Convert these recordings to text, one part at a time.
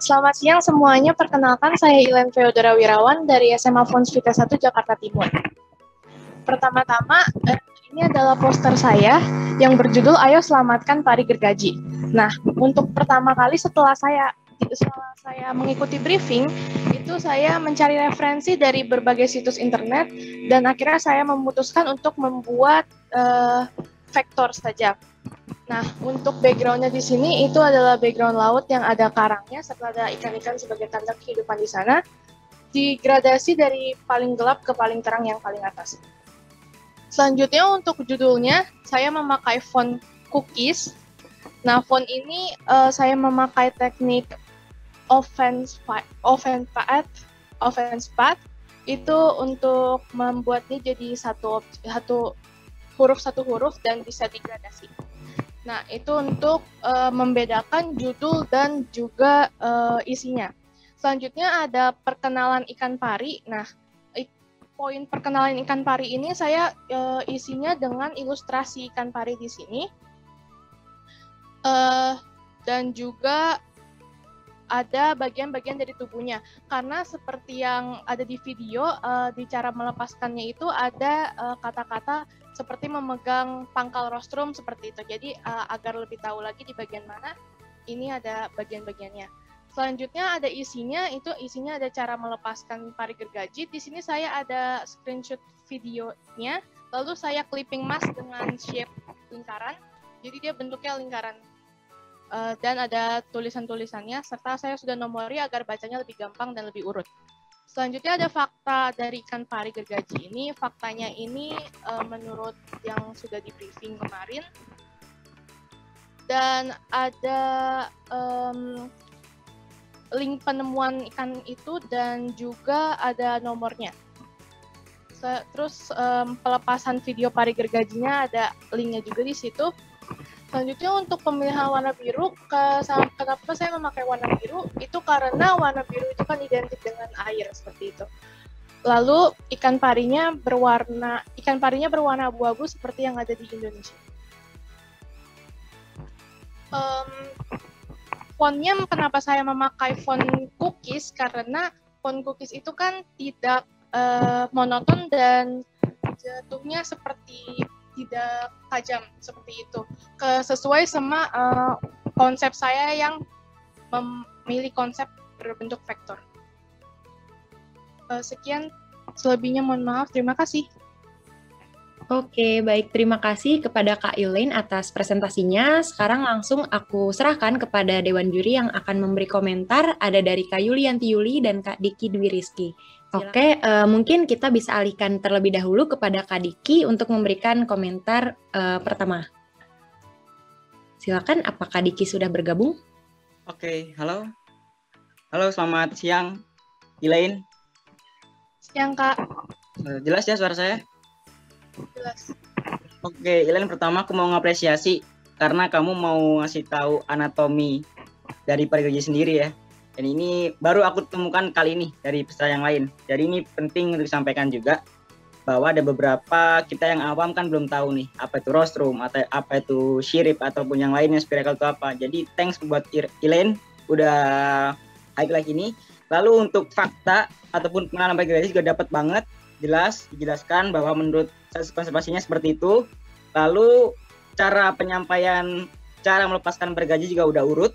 Selamat siang semuanya, perkenalkan saya Ilen Feodora Wirawan dari SMA Fons Vita 1 Jakarta Timur. Pertama-tama, ini adalah poster saya yang berjudul Ayo Selamatkan Pari Gergaji. Nah, untuk pertama kali setelah saya mengikuti briefing, itu saya mencari referensi dari berbagai situs internet dan akhirnya saya memutuskan untuk membuat vektor saja. Nah, untuk background-nya di sini itu adalah background laut yang ada karangnya serta ada ikan-ikan sebagai tanda kehidupan di sana, digradasi dari paling gelap ke paling terang yang paling atas. Selanjutnya untuk judulnya, saya memakai font cookies. Nah, font ini saya memakai teknik offense path itu untuk membuatnya jadi satu huruf dan bisa digradasi. Nah, itu untuk membedakan judul dan juga isinya. Selanjutnya ada perkenalan ikan pari. Nah, poin perkenalan ikan pari ini saya isinya dengan ilustrasi ikan pari di sini. Dan juga ada bagian-bagian dari tubuhnya. Karena seperti yang ada di video, di cara melepaskannya itu ada kata-kata seperti memegang pangkal rostrum seperti itu. Jadi agar lebih tahu lagi di bagian mana, ini ada bagian-bagiannya. Selanjutnya ada isinya, itu isinya ada cara melepaskan pari gergaji. Di sini saya ada screenshot videonya, lalu saya clipping mask dengan shape lingkaran. Jadi dia bentuknya lingkaran. Dan ada tulisan-tulisannya, serta saya sudah nomori agar bacanya lebih gampang dan lebih urut. Selanjutnya ada fakta dari ikan pari gergaji ini. Faktanya ini menurut yang sudah di briefing kemarin. Dan ada link penemuan ikan itu dan juga ada nomornya. Terus pelepasan video pari gergajinya ada linknya juga di situ. Selanjutnya untuk pemilihan warna biru, kenapa saya memakai warna biru? Itu karena warna biru itu kan identik dengan air seperti itu. Lalu ikan parinya berwarna abu-abu seperti yang ada di Indonesia. Fontnya kenapa saya memakai font cookies? Karena font cookies itu kan tidak monoton dan jatuhnya seperti tidak tajam seperti itu. Sesuai sama konsep saya yang memilih konsep berbentuk vektor. Sekian, selebihnya mohon maaf. Terima kasih. Oke, baik. Terima kasih kepada Kak Elaine atas presentasinya. Sekarang langsung aku serahkan kepada Dewan Juri yang akan memberi komentar. Ada dari Kak Yulianti Yuli dan Kak Diki Dwi Rizky. Oke, mungkin kita bisa alihkan terlebih dahulu kepada Kak Diki untuk memberikan komentar pertama. Silakan, apakah Diki sudah bergabung? Oke, halo. Halo, selamat siang, Elaine. Siang, Kak. Jelas ya suara saya? Jelas. Oke, Elaine, pertama aku mau ngapresiasi karena kamu mau ngasih tahu anatomi dari pari gergaji sendiri ya. Dan ini baru aku temukan kali ini dari peserta yang lain. Jadi ini penting untuk disampaikan juga bahwa ada beberapa kita yang awam kan belum tahu nih apa itu rostrum atau apa itu shirip ataupun yang lainnya spiracle itu apa. Jadi thanks buat Elaine udah highlight ini. Lalu untuk fakta ataupun pengenalan pari gergaji juga dapat banget dijelaskan bahwa menurut konservasinya seperti itu. Lalu cara penyampaian cara melepaskan pari gergaji juga udah urut.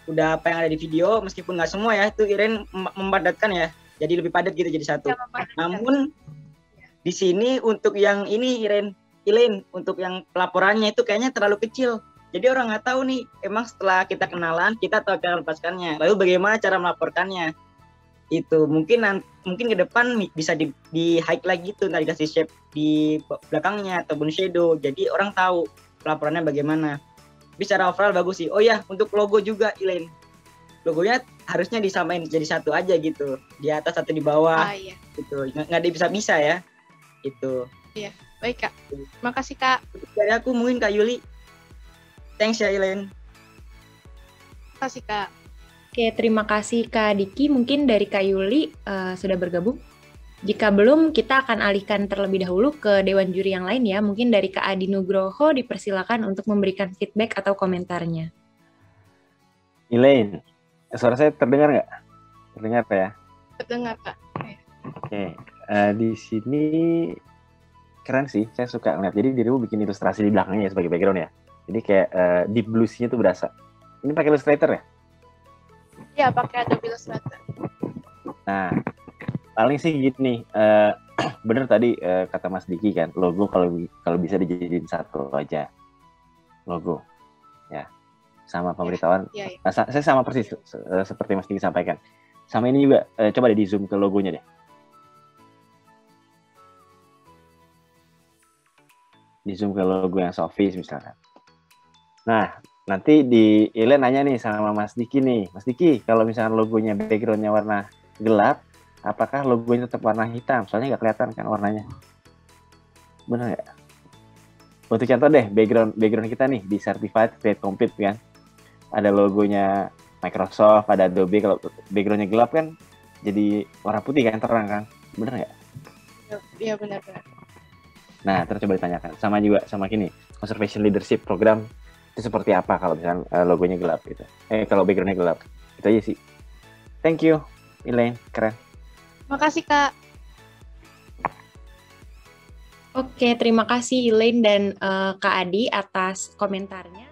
Udah apa yang ada di video, meskipun nggak semua ya, itu Elaine memadatkan ya, jadi lebih padat gitu jadi satu. Namun di sini untuk yang ini Elaine untuk yang pelaporannya itu kayaknya terlalu kecil. Jadi orang nggak tahu nih, emang setelah kita kenalan kita tahu cara melepaskannya. Lalu bagaimana cara melaporkannya? Itu mungkin ke depan bisa di hide lagi tuh, tadi kasih shape di belakangnya ataupun shadow. Jadi orang tahu pelaporannya bagaimana. Bicara overall bagus sih. Oh ya, untuk logo juga Elaine. Logonya harusnya disamain jadi satu aja gitu. Di atas atau di bawah. Iya. Gitu. Nggak bisa-bisa ya. Itu. Iya, baik Kak. Terima kasih Kak. Dari aku mungkin Kak Yuli. Thanks ya Elaine. Terima kasih Kak. Oke, terima kasih Kak Diki. Mungkin dari Kak Yuli sudah bergabung. Jika belum, kita akan alihkan terlebih dahulu ke Dewan Juri yang lain ya. Mungkin dari Kak Adi Nugroho dipersilakan untuk memberikan feedback atau komentarnya. Elaine, Suara saya terdengar nggak? Terdengar ya? Terdengar, Kak. Oke. Di sini keren sih, saya suka ngeliat. Jadi dirimu bikin ilustrasi di belakangnya ya sebagai background ya. Jadi kayak deep blues-nya tuh berasa. Ini pakai Illustrator ya? Iya, pakai Adobe Illustrator. Nah, paling sih gini, bener tadi kata Mas Diki kan, logo kalau bisa dijadiin satu aja logo, ya, sama pemberitahuan. Iya, iya. Saya sama persis seperti Mas Diki sampaikan. Sama ini juga, coba deh di zoom ke logonya deh. Di zoom ke logo yang Sofis misalkan. Nah, nanti di Ilen nanya nih sama Mas Diki nih, Mas Diki, kalau misalnya logonya backgroundnya warna gelap, apakah logonya tetap warna hitam? Soalnya nggak kelihatan kan warnanya. Bener nggak? Untuk contoh deh, background kita nih di Certified Create Complete kan. Ada logonya Microsoft, ada Adobe. Kalau backgroundnya gelap kan jadi warna putih kan, terang kan. Bener nggak? Iya, benar-benar. Nah, terus coba ditanyakan. Sama juga, sama gini, Conservation Leadership Program itu seperti apa kalau misalnya logonya gelap gitu. Kalau backgroundnya gelap. Itu aja sih. Thank you, Elaine. Keren. Makasih, Kak. Oke, terima kasih Elaine dan Kak Adi atas komentarnya.